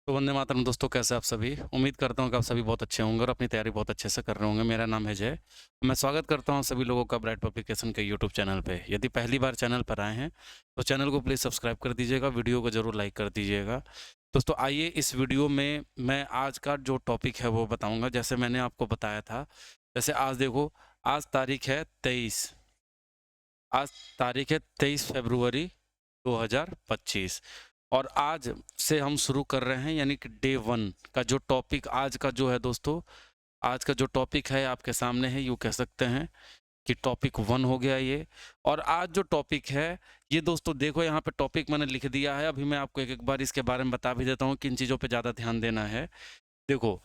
तो वंदे मातरम दोस्तों, कैसे आप सभी? उम्मीद करता हूँ कि आप सभी बहुत अच्छे होंगे और अपनी तैयारी बहुत अच्छे से कर रहे होंगे। मेरा नाम है जय। मैं स्वागत करता हूँ सभी लोगों का ब्राइट पब्लिकेशन के यूट्यूब चैनल पे। यदि पहली बार चैनल पर आए हैं, तो चैनल को प्लीज़ सब्सक्राइब कर दीजिएगा, वीडियो को ज़रूर लाइक कर दीजिएगा। दोस्तों आइए इस वीडियो में मैं आज का जो टॉपिक है वो बताऊँगा। जैसे मैंने आपको बताया था, जैसे आज देखो, आज तारीख है 23, आज तारीख है 23 फरवरी 2025 और आज से हम शुरू कर रहे हैं, यानी कि डे 1 का जो टॉपिक आज का जो है दोस्तों, आज का जो टॉपिक है आपके सामने है, यूँ कह सकते हैं कि टॉपिक 1 हो गया ये। और आज जो टॉपिक है ये दोस्तों देखो, यहाँ पे टॉपिक मैंने लिख दिया है। अभी मैं आपको एक-एक बार इसके बारे में बता भी देता हूँ, किन चीज़ों पे ज़्यादा ध्यान देना है। देखो,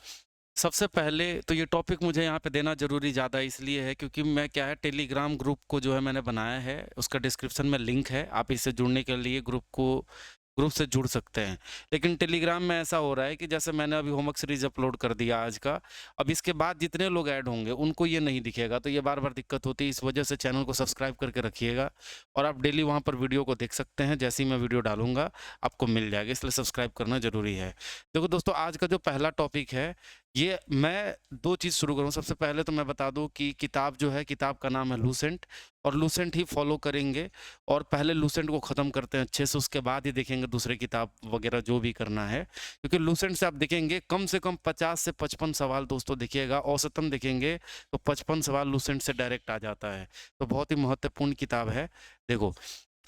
सबसे पहले तो ये टॉपिक मुझे यहाँ पे देना ज़रूरी ज़्यादा इसलिए है क्योंकि मैं क्या है, टेलीग्राम ग्रुप को जो है मैंने बनाया है, उसका डिस्क्रिप्शन में लिंक है। आप इससे जुड़ने के लिए ग्रुप से जुड़ सकते हैं। लेकिन टेलीग्राम में ऐसा हो रहा है कि जैसे मैंने अभी होमवर्क सीरीज़ अपलोड कर दिया आज का, अब इसके बाद जितने लोग ऐड होंगे उनको ये नहीं दिखेगा, तो ये बार-बार दिक्कत होती है। इस वजह से चैनल को सब्सक्राइब करके रखिएगा और आप डेली वहाँ पर वीडियो को देख सकते हैं। जैसे ही मैं वीडियो डालूँगा आपको मिल जाएगा, इसलिए सब्सक्राइब करना ज़रूरी है। देखो दोस्तों, आज का जो पहला टॉपिक है, ये मैं 2 चीज़ शुरू करूँ। सबसे पहले तो मैं बता दूँ कि किताब जो है, किताब का नाम है लूसेंट और लूसेंट ही फ़ॉलो करेंगे और पहले लूसेंट को ख़त्म करते हैं अच्छे से, उसके बाद ही देखेंगे दूसरे किताब वग़ैरह जो भी करना है। क्योंकि लूसेंट से आप देखेंगे कम से कम 50 से 55 सवाल दोस्तों देखिएगा, औसतन देखेंगे तो 55 सवाल लूसेंट से डायरेक्ट आ जाता है। तो बहुत ही महत्वपूर्ण किताब है। देखो,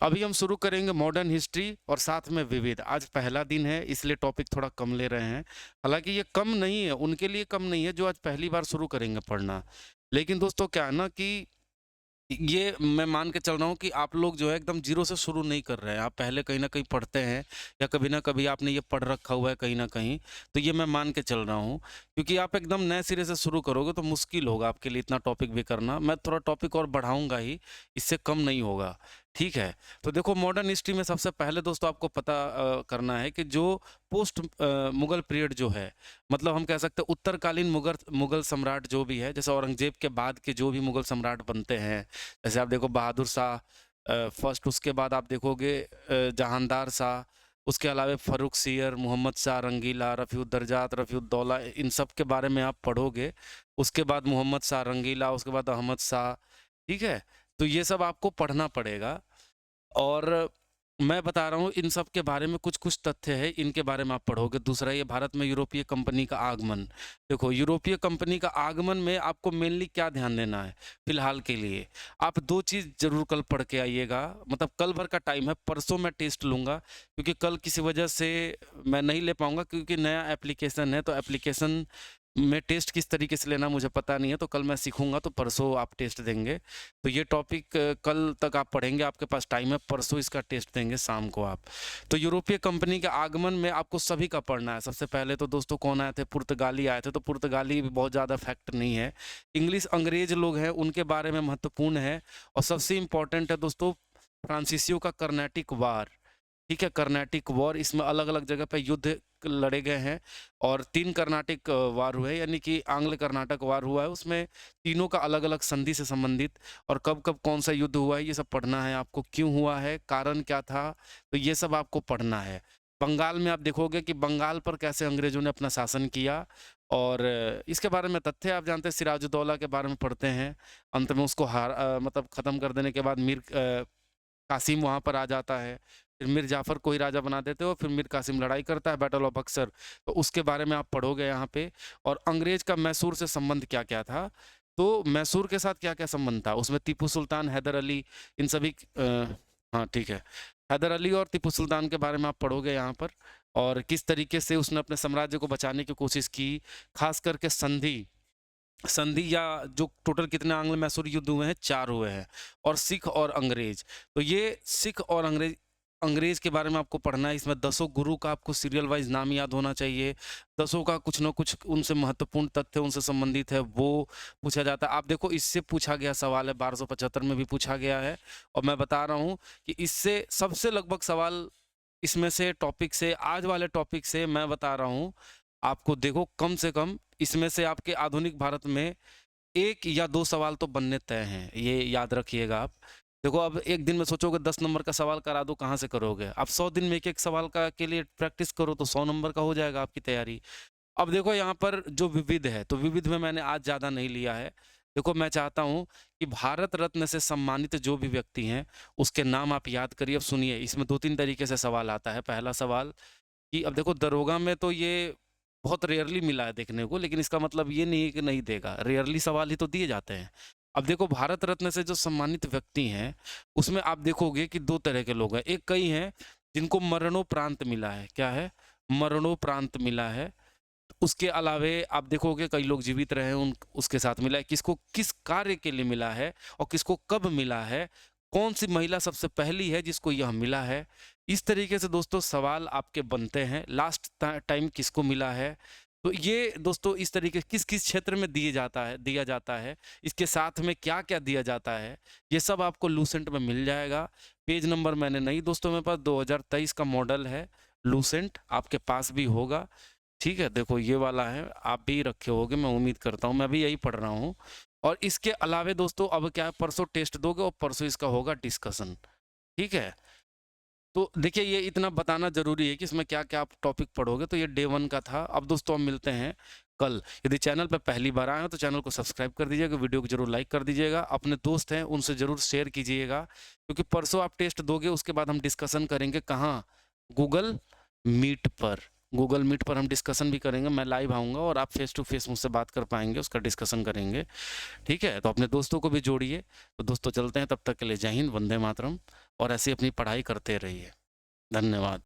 अभी हम शुरू करेंगे मॉडर्न हिस्ट्री और साथ में विविध। आज पहला दिन है इसलिए टॉपिक थोड़ा कम ले रहे हैं। हालाँकि ये कम नहीं है, उनके लिए कम नहीं है जो आज पहली बार शुरू करेंगे पढ़ना। लेकिन दोस्तों क्या है ना कि ये मैं मान के चल रहा हूँ कि आप लोग जो है एकदम ज़ीरो से शुरू नहीं कर रहे हैं। आप पहले कहीं न कहीं पढ़ते हैं या कभी न कभी आपने ये पढ़ रखा हुआ है कहीं न कहीं, तो ये मैं मान के चल रहा हूँ। क्योंकि आप एकदम नए सिरे से शुरू करोगे तो मुश्किल होगा आपके लिए इतना टॉपिक भी करना। मैं थोड़ा टॉपिक और बढ़ाऊँगा ही, इससे कम नहीं होगा, ठीक है? तो देखो, मॉडर्न हिस्ट्री में सबसे पहले दोस्तों आपको पता करना है कि जो पोस्ट मुगल पीरियड जो है, मतलब हम कह सकते हैं उत्तरकालीन मुगल सम्राट जो भी है, जैसे औरंगज़ेब के बाद के जो भी मुगल सम्राट बनते हैं, जैसे आप देखो बहादुर शाह फर्स्ट, उसके बाद आप देखोगे जहानदार शाह, उसके अलावा फ़र्रुख सियर, मोहम्मद शाह रंगीला, रफ़ीउद्दर्जात, रफ़ीउद्दौला, इन सब के बारे में आप पढ़ोगे। उसके बाद मोहम्मद शाह रंगीला, उसके बाद अहमद शाह, ठीक है? तो ये सब आपको पढ़ना पड़ेगा और मैं बता रहा हूँ इन सब के बारे में कुछ-कुछ तथ्य है, इनके बारे में आप पढ़ोगे। दूसरा, ये भारत में यूरोपीय कंपनी का आगमन। देखो, यूरोपीय कंपनी का आगमन में आपको मेनली क्या ध्यान देना है, फिलहाल के लिए? आप 2 चीज़ ज़रूर कल पढ़ के आइएगा, मतलब कल भर का टाइम है, परसों मैं टेस्ट लूँगा क्योंकि कल किसी वजह से मैं नहीं ले पाऊँगा क्योंकि नया एप्लीकेशन है, तो एप्लीकेशन में टेस्ट किस तरीके से लेना मुझे पता नहीं है, तो कल मैं सीखूँगा तो परसों आप टेस्ट देंगे। तो ये टॉपिक कल तक आप पढ़ेंगे, आपके पास टाइम है, परसों इसका टेस्ट देंगे शाम को आप। तो यूरोपीय कंपनी के आगमन में आपको सभी का पढ़ना है। सबसे पहले तो दोस्तों कौन आए थे? पुर्तगाली आए थे, तो पुर्तगाली भी बहुत ज़्यादा फैक्ट नहीं है। इंग्लिश अंग्रेज लोग हैं, उनके बारे में महत्वपूर्ण है और सबसे इम्पोर्टेंट है दोस्तों फ्रांसीसियों का कर्नाटिक वार। ठीक है, कर्नाटिक वॉर, इसमें अलग-अलग जगह पे युद्ध लड़े गए हैं और 3 कर्नाटिक वार हुए, यानी कि आंग्ल कर्नाटक वार हुआ है। उसमें तीनों का अलग-अलग संधि से संबंधित और कब-कब कौन-सा युद्ध हुआ है, ये सब पढ़ना है आपको। क्यों हुआ है, कारण क्या था, तो ये सब आपको पढ़ना है। बंगाल में आप देखोगे कि बंगाल पर कैसे अंग्रेज़ों ने अपना शासन किया और इसके बारे में तथ्य आप जानते हैं। सिराजुद्दौला के बारे में पढ़ते हैं। अंत में उसको मतलब ख़त्म कर देने के बाद कासिम वहाँ पर आ जाता है। फिर मीर जाफ़र को ही राजा बना देते हो, फिर मीर कासिम लड़ाई करता है, बैटल ऑफ बक्सर, तो उसके बारे में आप पढ़ोगे यहाँ पे। और अंग्रेज़ का मैसूर से संबंध क्या-क्या था, तो मैसूर के साथ क्या-क्या संबंध था, उसमें टीपू सुल्तान, हैदर अली, इन सभी हाँ, ठीक है। हैदर अली और टीपू सुल्तान के बारे में आप पढ़ोगे यहाँ पर और किस तरीके से उसने अपने साम्राज्य को बचाने की कोशिश की, ख़ास करके संधि संधि या जो टोटल कितने आंग्ल मैसूर युद्ध हुए हैं, 4 हुए हैं और सिख और अंग्रेज। तो ये सिख और अंग्रेज अंग्रेज के बारे में आपको पढ़ना है। इसमें दसों गुरु का आपको सीरियल वाइज़ नाम याद होना चाहिए। दसों का कुछ न कुछ उनसे महत्वपूर्ण तथ्य उनसे संबंधित है, वो पूछा जाता है। आप देखो, इससे पूछा गया सवाल है, 1275 में भी पूछा गया है और मैं बता रहा हूँ कि इससे सबसे लगभग सवाल इसमें से टॉपिक से, आज वाले टॉपिक से मैं बता रहा हूँ, आपको देखो कम से कम इसमें से आपके आधुनिक भारत में 1 या 2 सवाल तो बनने तय हैं, ये याद रखिएगा आप। देखो अब एक दिन में सोचोगे 10 नंबर का सवाल करा दो, कहाँ से करोगे? आप 100 दिन में एक-एक सवाल का के लिए प्रैक्टिस करो तो 100 नंबर का हो जाएगा आपकी तैयारी। अब देखो यहाँ पर जो विविध है, तो विविध में मैंने आज ज़्यादा नहीं लिया है। देखो मैं चाहता हूँ कि भारत रत्न से सम्मानित जो भी व्यक्ति हैं, उसके नाम आप याद करिए। अब सुनिए, इसमें 2-3 तरीके से सवाल आता है। पहला सवाल कि अब देखो दरोगा में तो ये बहुत रेयरली मिला है देखने को, लेकिन इसका मतलब ये नहीं है कि नहीं देगा। रेयरली सवाल ही तो दिए जाते हैं। अब देखो भारत रत्न से जो सम्मानित व्यक्ति हैं, उसमें आप देखोगे कि 2 तरह के लोग हैं। एक कई हैं जिनको मरणोपरांत मिला है। क्या है? मरणोपरांत मिला है। उसके अलावे आप देखोगे कई लोग जीवित रहे हैं, उन उसके साथ मिला है। किसको किस कार्य के लिए मिला है और किसको कब मिला है, कौन-सी महिला सबसे पहली है जिसको यह मिला है। इस तरीके से दोस्तों सवाल आपके बनते हैं। लास्ट टाइम किसको मिला है। तो ये दोस्तों इस तरीके किस-किस क्षेत्र में दिया जाता है, इसके साथ में क्या-क्या दिया जाता है, ये सब आपको लूसेंट में मिल जाएगा। पेज नंबर मैंने नहीं दोस्तों मेरे पास 2023 का मॉडल है लूसेंट, आपके पास भी होगा। ठीक है, देखो ये वाला है, आप भी रखे होंगे मैं उम्मीद करता हूँ, मैं भी यही पढ़ रहा हूँ। और इसके अलावे दोस्तों अब क्या है, परसों टेस्ट दोगे और परसों इसका होगा डिस्कशन, ठीक है? तो देखिए ये इतना बताना ज़रूरी है कि इसमें क्या-क्या आप टॉपिक पढ़ोगे, तो ये डे 1 का था। अब दोस्तों हम मिलते हैं कल। यदि चैनल पे पहली बार आए हो तो चैनल को सब्सक्राइब कर दीजिएगा, वीडियो को ज़रूर लाइक कर दीजिएगा, अपने दोस्त हैं उनसे ज़रूर शेयर कीजिएगा, क्योंकि परसों आप टेस्ट दोगे उसके बाद हम डिस्कशन करेंगे कहाँ? गूगल मीट पर। गूगल मीट पर हम डिस्कशन भी करेंगे, मैं लाइव आऊँगा और आप फेस टू फेस मुझसे बात कर पाएँगे, उसका डिस्कशन करेंगे, ठीक है? तो अपने दोस्तों को भी जोड़िए। तो दोस्तों चलते हैं, तब तक के लिए जय हिंद, वंदे मातरम और ऐसे ही अपनी पढ़ाई करते रहिए। धन्यवाद।